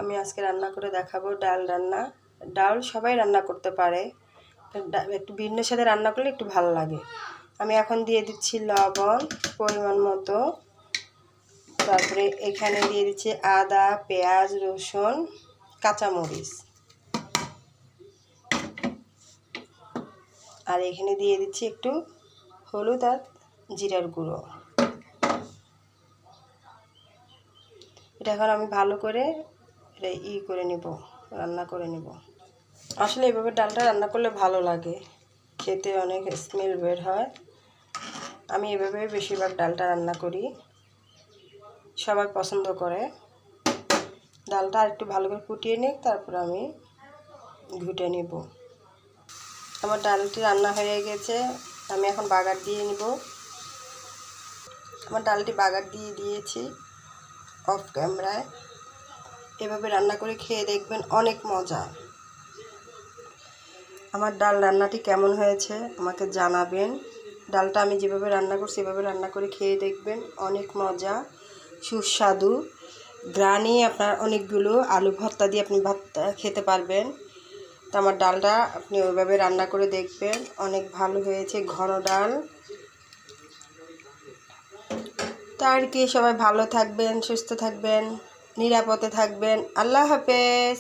আমি আজকে রান্না করে দেখাবো ডাল রান্না। ডাল সবাই রান্না করতে পারে, একটু ভিন্ন সাথে রান্না করলে একটু ভালো লাগে। আমি এখন দিয়ে দিচ্ছি লবণ পরিমাণ মতো, তারপরে এখানে দিয়ে দিচ্ছি আদা, পেঁয়াজ, রসুন, কাঁচামরিচ, আর এখানে দিয়ে দিচ্ছি একটু হলুদ আর জিরার গুঁড়ো। এটা এখন আমি ভালো করে করে নেব, রান্না করে নেব। আসলে এভাবে ডালটা রান্না করলে ভালো লাগে, খেতে অনেক স্মেল বের হয়। আমি এভাবে বেশিরভাগ ডালটা রান্না করি, সবাই পছন্দ করে। ডালটা আর একটু ভালো করে ফুটিয়ে নিই, তারপর আমি ঘুটে নেব। আমার ডালটি রান্না হয়ে গেছে, আমি এখন বাগার দিয়ে নিব। আমার ডালটি বাগার দিয়ে দিয়েছি অফ ক্যামেরায়। এভাবে রান্না করে খেয়ে দেখবেন, অনেক মজা। আমার ডাল রান্নাটি কেমন হয়েছে আমাকে জানাবেন। ডালটা আমি যেভাবে রান্না করছি সেভাবে রান্না করে খেয়ে দেখবেন, অনেক মজা, সুস্বাদু। গ্রানি আপনার অনেকগুলো আলু ভর্তা দিয়ে আপনি ভাত খেতে পারবেন। তো আমার ডালটা আপনি ওইভাবে রান্না করে দেখবেন, অনেক ভালো হয়েছে, ঘন ডাল। তো আর কি, সবাই ভালো থাকবেন, সুস্থ থাকবেন, নিরাপদে থাকবেন। আল্লাহ হাফেজ।